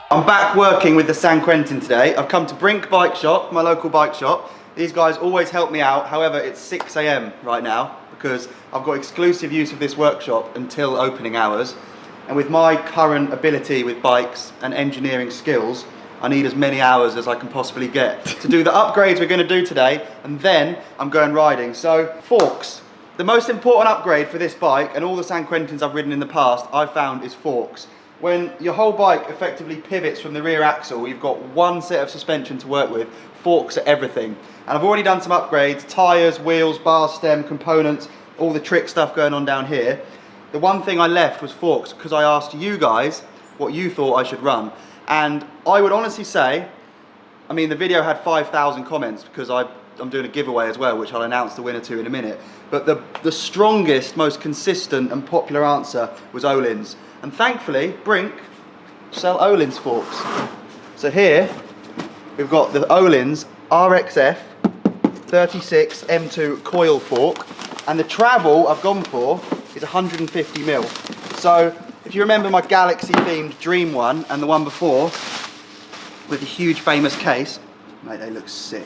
I'm back working with the San Quentin today. I've come to Brink Bike Shop, my local bike shop. These guys always help me out. However, it's 6 AM right now because I've got exclusive use of this workshop until opening hours. And with my current ability with bikes and engineering skills, I need as many hours as I can possibly get to do the upgrades we're going to do today, and then I'm going riding. So, forks. The most important upgrade for this bike, and all the San Quentins I've ridden in the past, I've found is forks. When your whole bike effectively pivots from the rear axle, you've got one set of suspension to work with. Forks are everything. And I've already done some upgrades, tyres, wheels, bar stem, components, all the trick stuff going on down here. The one thing I left was forks because I asked you guys what you thought I should run. And I would honestly say, I mean, the video had 5,000 comments because I'm doing a giveaway as well, which I'll announce the winner to in a minute. But the strongest, most consistent and popular answer was ohlins. And thankfully, Brink sell ohlins forks. So here, we've got the ohlins RXF 36 M2 coil fork. And the travel I've gone for is 150 mil. So if you remember my Galaxy themed Dream one and the one before with the huge famous case, mate, they look sick.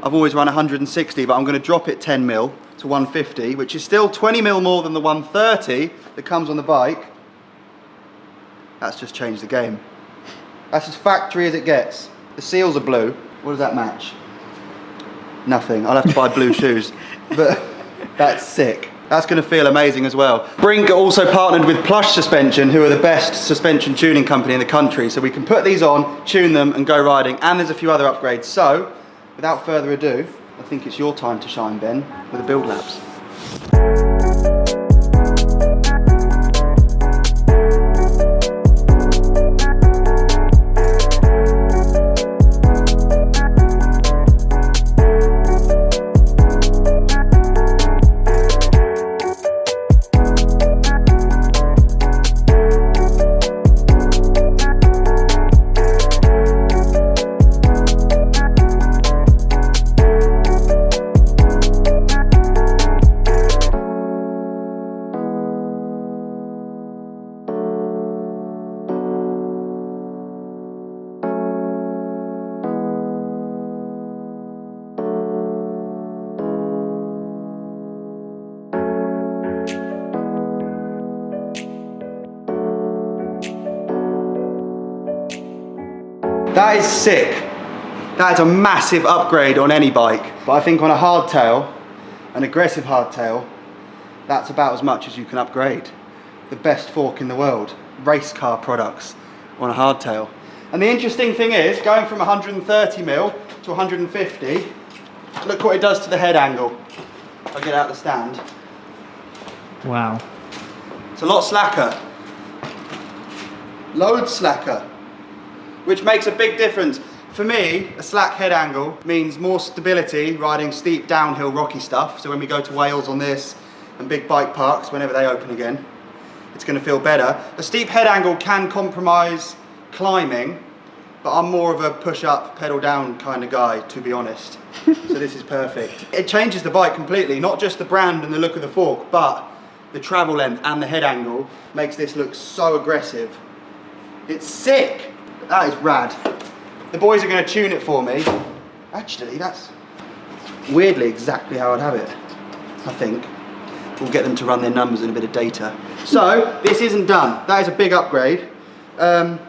I've always run 160, but I'm going to drop it 10 mil to 150, which is still 20 mil more than the 130 that comes on the bike. That's just changed the game. That's as factory as it gets. The seals are blue. What does that match? Nothing. I'll have to buy blue shoes. But that's sick. That's going to feel amazing as well. Brink are also partnered with Plush Suspension, who are the best suspension tuning company in the country. So we can put these on, tune them and go riding. And there's a few other upgrades. So, without further ado, I think it's your time to shine, Ben, with a build lapse. That is sick. That is a massive upgrade on any bike. But I think on a hardtail, an aggressive hardtail, that's about as much as you can upgrade. The best fork in the world. Race car products on a hardtail. And the interesting thing is, going from 130 mil to 150, look what it does to the head angle. I'll get out the stand. Wow. It's a lot slacker. Loads slacker. Which makes a big difference. For me, a slack head angle means more stability riding steep downhill rocky stuff. So when we go to Wales on this and big bike parks, whenever they open again, it's going to feel better. A steep head angle can compromise climbing, but I'm more of a push up, pedal down kind of guy, to be honest. So this is perfect. It changes the bike completely, not just the brand and the look of the fork, but the travel length and the head angle makes this look so aggressive. It's sick. That is rad. The boys are going to tune it for me. Actually, that's weirdly exactly how I'd have it, I think. We'll get them to run their numbers and a bit of data. So, this isn't done. That is a big upgrade. I'll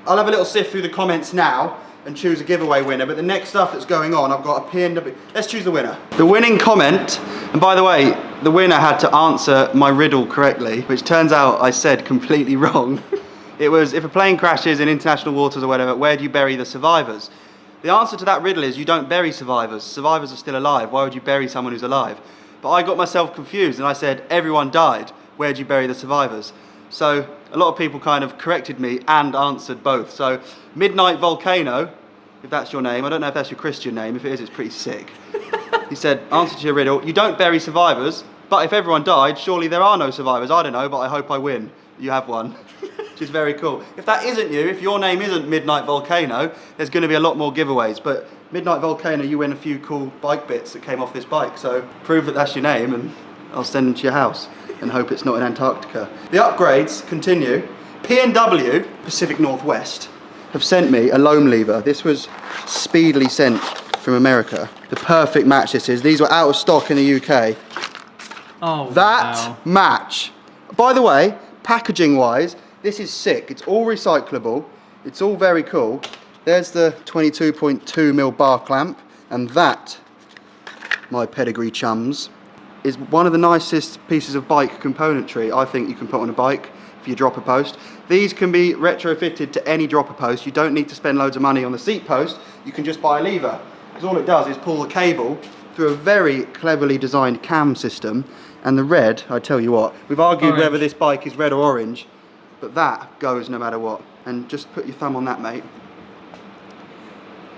have a little sift through the comments now and choose a giveaway winner, but the next stuff that's going on, I've got a PNW. Let's choose the winner. The winning comment, and by the way, the winner had to answer my riddle correctly, which turns out I said completely wrong. It was, if a plane crashes in international waters or whatever, where do you bury the survivors? The answer to that riddle is you don't bury survivors. Survivors are still alive. Why would you bury someone who's alive? But I got myself confused and I said, everyone died. Where do you bury the survivors? So a lot of people kind of corrected me and answered both. So Midnight Volcano, if that's your name, I don't know if that's your Christian name. If it is, it's pretty sick. He said, answer to your riddle, you don't bury survivors, but if everyone died, surely there are no survivors. I don't know, but I hope I win. You have one. Which is very cool. If that isn't you, if your name isn't Midnight Volcano, there's going to be a lot more giveaways. But Midnight Volcano, you win a few cool bike bits that came off this bike. So prove that that's your name and I'll send them to your house and hope it's not in Antarctica. The upgrades continue. P&W, Pacific Northwest, have sent me a loam lever. This was speedily sent from America. The perfect match this is. These were out of stock in the UK. Oh, That wow. match. By the way, packaging wise, this is sick. It's all recyclable. It's all very cool. There's the 22.2mm bar clamp, and that, my pedigree chums, is one of the nicest pieces of bike componentry I think you can put on a bike for your dropper post. These can be retrofitted to any dropper post. You don't need to spend loads of money on the seat post. You can just buy a lever, because all it does is pull the cable through a very cleverly designed cam system. And the red, I tell you what, we've argued Orange. whether this bike is red or orange, but that goes no matter what. And just put your thumb on that, mate.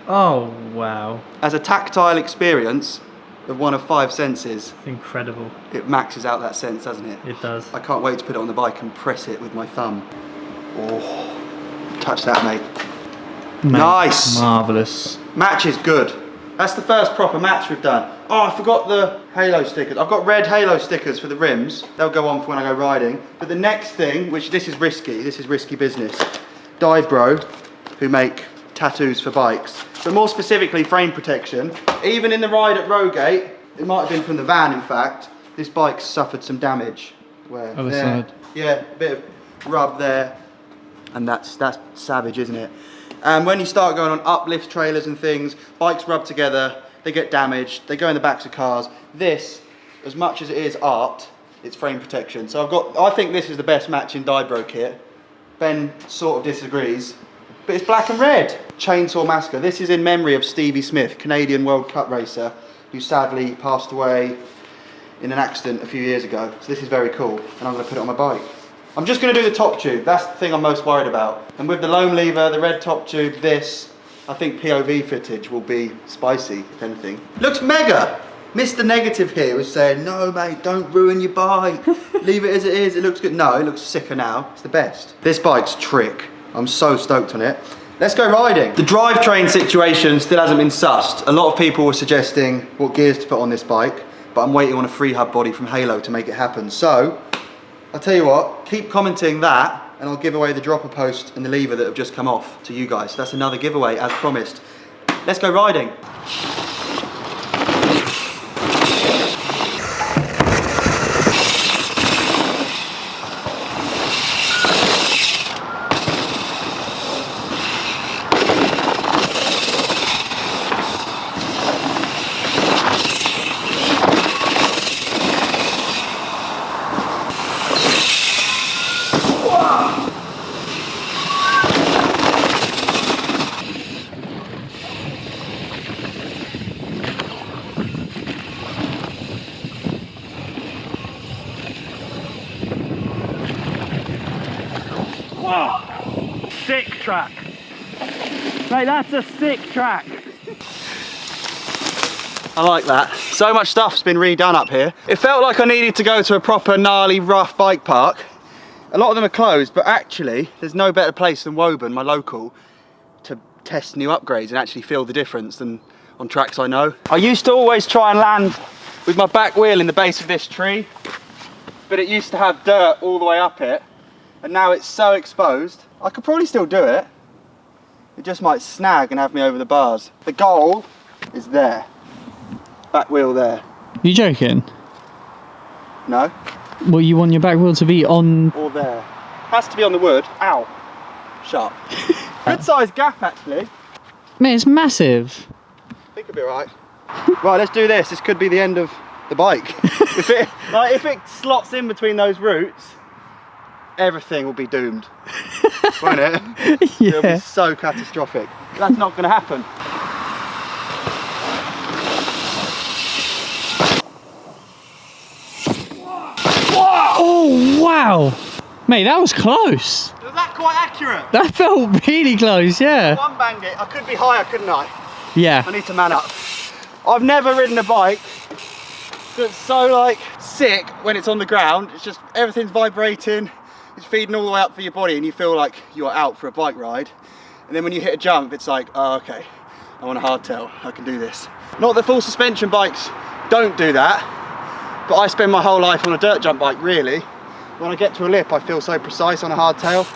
Oh, wow. As a tactile experience of one of 5 senses, It's incredible. it maxes out that sense, doesn't it? It does. I can't wait to put it on the bike and press it with my thumb. Oh, touch that, mate. Mate, Nice. Marvellous. Match is good. That's the first proper match we've done. Oh, I forgot the halo stickers. I've got red halo stickers for the rims. They'll go on for when I go riding. But the next thing, which this is risky business. Dive Bro, who make tattoos for bikes. But more specifically, frame protection. Even in the ride at Rowgate, it might have been from the van in fact, this bike suffered some damage. Where? Other There. side. Yeah, a bit of rub there. And that's savage, isn't it? And when you start going on uplift trailers and things, bikes rub together, they get damaged, they go in the backs of cars. This, as much as it is art, it's frame protection. So I think this is the best matching Dibro kit. Ben sort of disagrees, but it's black and red. Chainsaw Massacre. This is in memory of Stevie Smith, Canadian World Cup racer, who sadly passed away in an accident a few years ago. So this is very cool, and I'm gonna put it on my bike. I'm just going to do the top tube. That's the thing I'm most worried about. And with the loam lever, the red top tube, this, I think POV footage will be spicy, if anything. Looks mega. Mr. Negative here was saying, no mate, don't ruin your bike. Leave it as it is, it looks good. No, it looks sicker now. It's the best. This bike's trick. I'm so stoked on it. Let's go riding. The drivetrain situation still hasn't been sussed. A lot of people were suggesting what gears to put on this bike, but I'm waiting on a free hub body from Halo to make it happen. So, I'll tell you what, keep commenting that and I'll give away the dropper post and the lever that have just come off to you guys. That's another giveaway as promised. Let's go riding. Whoa! Sick track. Mate, that's a sick track. I like that. So much stuff's been redone up here. It felt like I needed to go to a proper gnarly rough bike park. A lot of them are closed, but actually there's no better place than Woburn, my local, to test new upgrades and actually feel the difference than on tracks I know. I used to always try and land with my back wheel in the base of this tree, but it used to have dirt all the way up it, and now it's so exposed. I could probably still do it. It just might snag and have me over the bars. The goal is there. Back wheel there. You joking? No? Well, you want your back wheel to be on... Or there. Has to be on the wood. Ow. Sharp. Good sized gap actually. Mate, it's massive. I think it'll be alright. Right, let's do this. This could be the end of the bike. if it slots in between those roots, everything will be doomed. Won't it? Yeah. It'll be so catastrophic. That's not going to happen. Oh, wow. Mate, that was close. Was that quite accurate? That felt really close, yeah. One banged it. I could be higher, couldn't I? Yeah. I need to man up. I've never ridden a bike that's so like sick when it's on the ground. It's just everything's vibrating. It's feeding all the way up for your body and you feel like you're out for a bike ride. And then when you hit a jump, it's like, oh, okay, I'm on a hardtail, I can do this. Not that full suspension bikes don't do that, but I spend my whole life on a dirt jump bike, really. When I get to a lip, I feel so precise on a hardtail.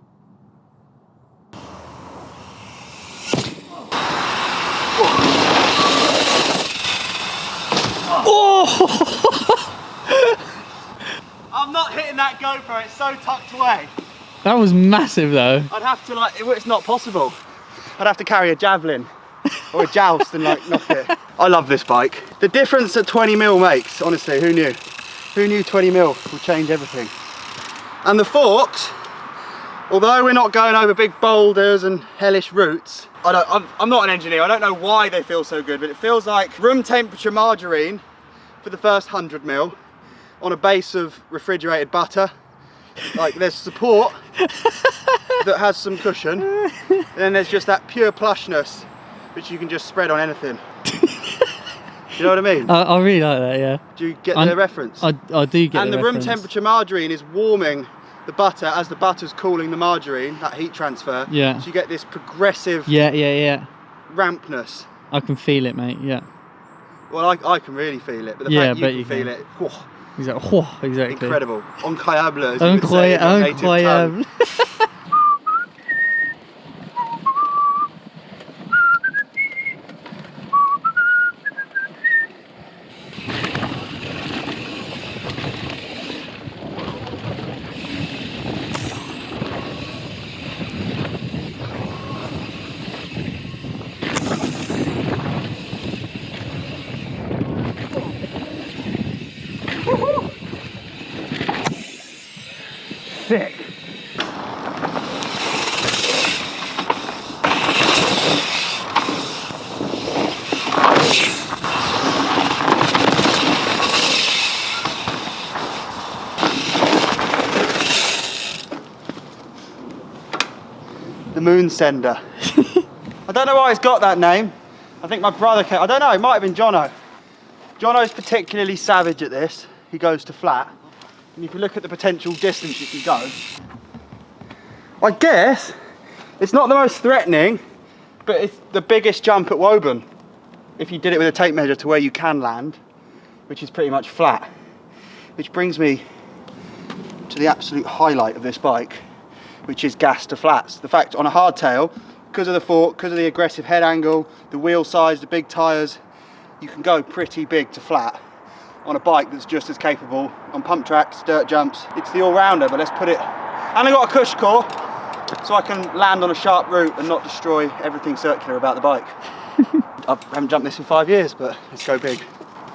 I'm not hitting that GoPro, it's so tucked away. That was massive though. I'd have to like, it's not possible. I'd have to carry a javelin or a joust and like knock it. I love this bike. The difference that 20mm makes, honestly, who knew? Who knew 20mm would change everything? And the forks, although we're not going over big boulders and hellish routes, I'm not an engineer, I don't know why they feel so good, but it feels like room temperature margarine for the first 100mm on a base of refrigerated butter. Like there's support that has some cushion, and then there's just that pure plushness which you can just spread on anything. You know what I mean? I really like that, yeah. Do you get the reference? I do get and the room reference. temperature margarine is warming the butter as the butter's cooling the margarine, that heat transfer. Yeah. So you get this progressive rampness. I can feel it, mate, yeah. Well, I can really feel it, but the fact you can feel it, whoa, Exactly. incredible. Incroyable, as you would say in your native tongue. Sick. The moon sender. I don't know why it's got that name. I think my brother came, I don't know, it might have been Jono. Jono's particularly savage at this. He goes to flat. And if you look at the potential distance you can go, I guess it's not the most threatening, but it's the biggest jump at Woburn. If you did it with a tape measure to where you can land, which is pretty much flat. Which brings me to the absolute highlight of this bike, which is gas to flats. The fact on a hardtail, because of the fork, because of the aggressive head angle, the wheel size, the big tyres, you can go pretty big to flat on a bike that's just as capable on pump tracks, dirt jumps. It's the all-rounder, but let's put it... And I got a cush core, so I can land on a sharp route and not destroy everything circular about the bike. I haven't jumped this in 5 years, but let's go big.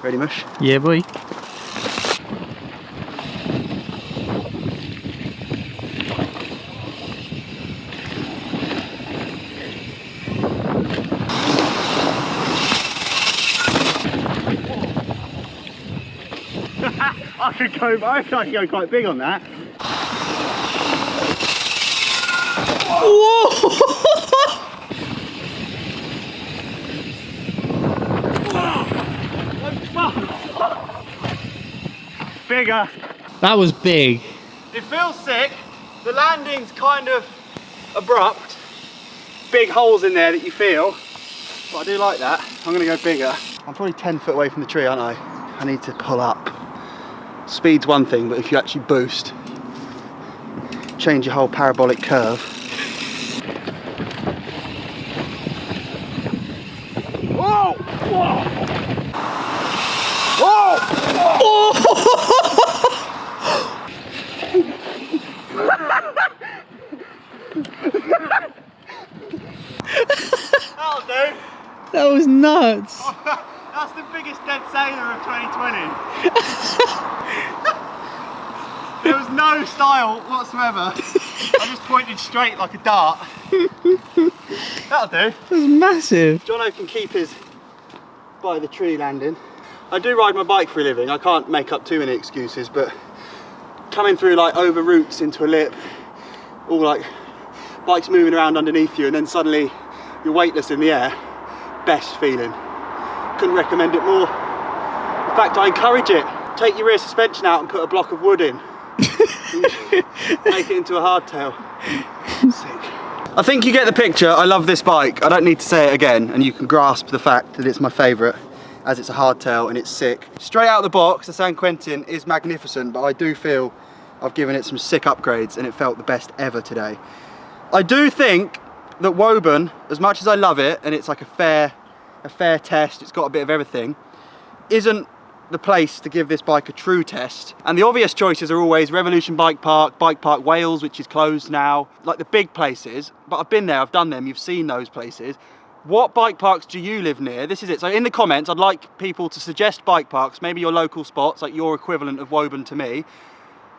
Ready, Mush? Yeah, boy. I could go quite big on that. Whoa! Bigger. That was big. It feels sick. The landing's kind of abrupt. Big holes in there that you feel. But I do like that. I'm gonna go bigger. I'm probably 10 foot away from the tree, aren't I? I need to pull up. Speed's one thing, but if you actually boost, change your whole parabolic curve. Whoa! Whoa! Whoa! Oh! That'll do. That was nuts. That's the biggest dead sailor of 2020. There was no style whatsoever. I just pointed straight like a dart. That'll do. That was massive. Jono can keep his by the tree landing. I do ride my bike for a living. I can't make up too many excuses, but coming through like over roots into a lip, all like bikes moving around underneath you, and then suddenly you're weightless in the air. Best feeling. Couldn't recommend it more. In fact, I encourage it. Take your rear suspension out and put a block of wood in. Make it into a hardtail. Sick. I think you get the picture. I love this bike. I don't need to say it again, and you can grasp the fact that it's my favourite, as it's a hardtail and it's sick. Straight out of the box, the San Quentin is magnificent, but I do feel I've given it some sick upgrades and it felt the best ever today. I do think that Woburn, as much as I love it, and it's like a fair test, it's got a bit of everything, isn't the place to give this bike a true test. And the obvious choices are always Revolution Bike Park, Bike Park Wales, which is closed now, like the big places. But I've been there, I've done them, you've seen those places. What bike parks do you live near? This is it. So in the comments, I'd like people to suggest bike parks, maybe your local spots, like your equivalent of Woburn to me.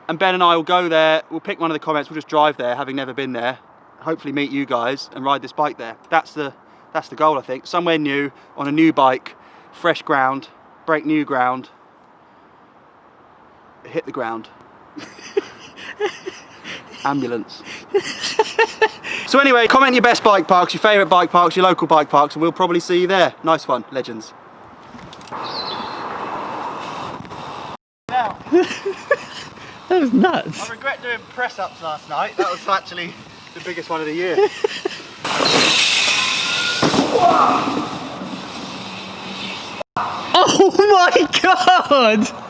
And Ben and I will go there, we'll pick one of the comments, we'll just drive there, having never been there. Hopefully meet you guys and ride this bike there. That's the goal, I think. Somewhere new, on a new bike, fresh ground, break new ground, hit the ground. Ambulance. So anyway, comment your best bike parks, your favourite bike parks, your local bike parks, and we'll probably see you there. Nice one, legends. Now, That was nuts. I regret doing press-ups last night. That was actually the biggest one of the year. Oh my god!